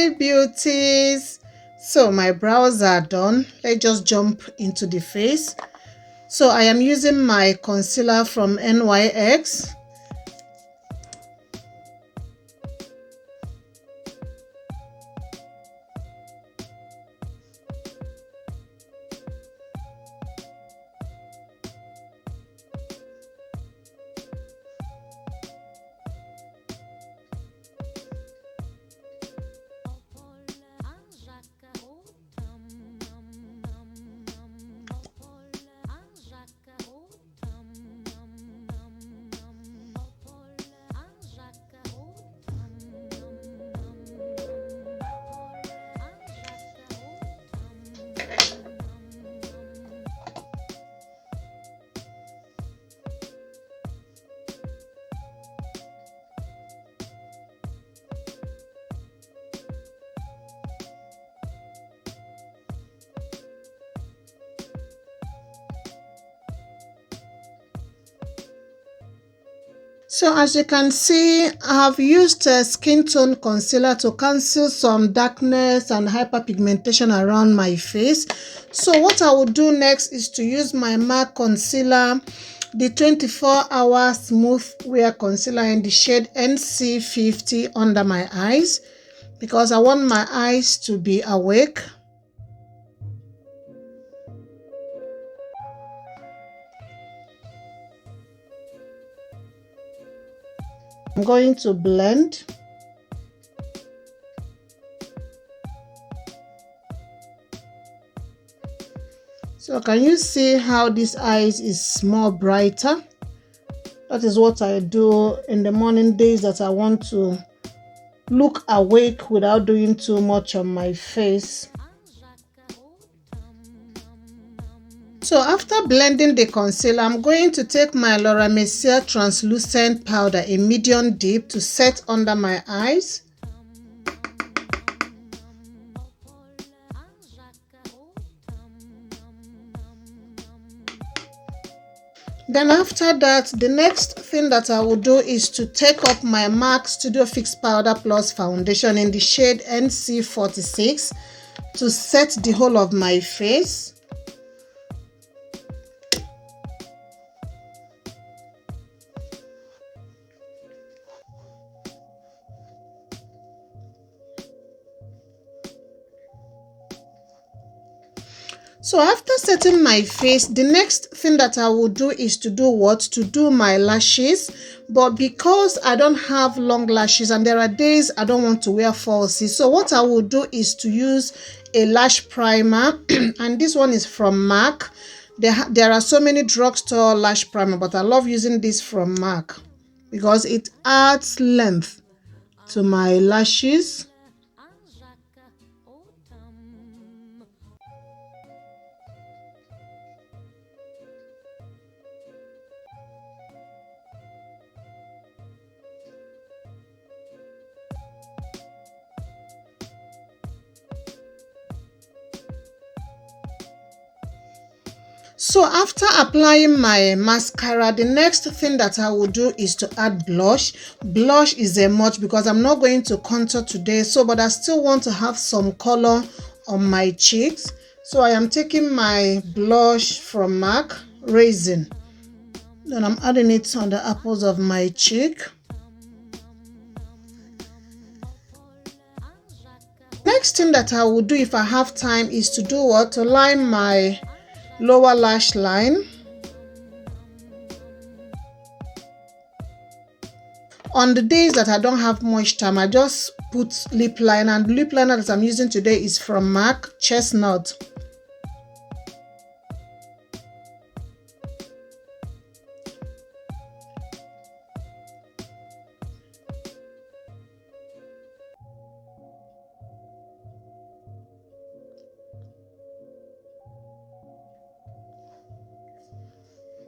Hi beauties. So my brows are done. Let's just jump into the face. So I am using my concealer from NYX. So as you can see, I have used a skin tone concealer to cancel some darkness and hyperpigmentation around my face. So what I will do next is to use my MAC concealer, the 24-hour smooth wear concealer in the shade NC50 under my eyes, because I want my eyes to be awake. I'm going to blend. So can you see how this eyes is more brighter? That is what I do in the morning days that I want to look awake without doing too much on my face. So after blending the concealer, I'm going to take my mercier translucent powder, a medium dip, to set under my eyes. Then after that, the next thing that I will do is to take up my MAC Studio Fix Powder Plus Foundation in the shade NC46 to set the whole of my face. So after setting my face, the next thing that I will do is to do what? To do my lashes. But because I don't have long lashes and there are days I don't want to wear falsies, so what I will do is to use a lash primer and this one is from MAC. There are so many drugstore lash primer, but I love using this from MAC because it adds length to my lashes. So after applying my mascara, the next thing that I will do is to add blush. Blush is a must because I'm not going to contour today, but I still want to have some color on my cheeks. So I am taking my blush from MAC, Razin. Then I'm adding it on the apples of my cheek. Next thing that I will do if I have time is to do what? To line my lower lash line. On the days that I don't have much time, I just put lip liner, and the lip liner that I'm using today is from MAC, Chestnut.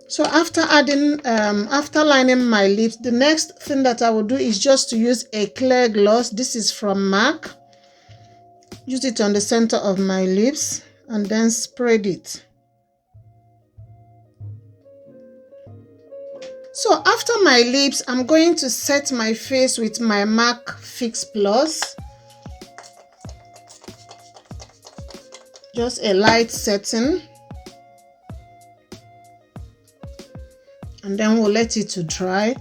So after lining my lips, the next thing that I will do is just to use a clear gloss. This is from MAC. Use it on the center of my lips and then spread it. So after my lips, I'm going to set my face with my MAC Fix Plus. Just a light setting, and then we'll let it to dry.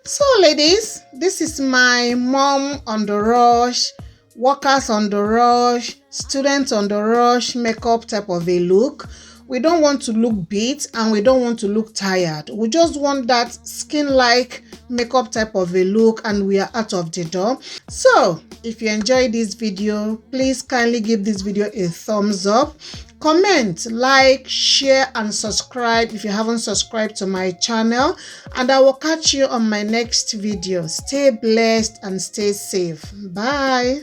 So ladies, this is my mom on the rush, workers on the rush, students on the rush makeup type of a look. We don't want to look beat and we don't want to look tired. We just want that skin-like makeup type of a look, and we are out of the door. So if you enjoyed this video, please kindly give this video a thumbs up. Comment, like, share, and subscribe if you haven't subscribed to my channel. And I will catch you on my next video. Stay blessed and stay safe. Bye.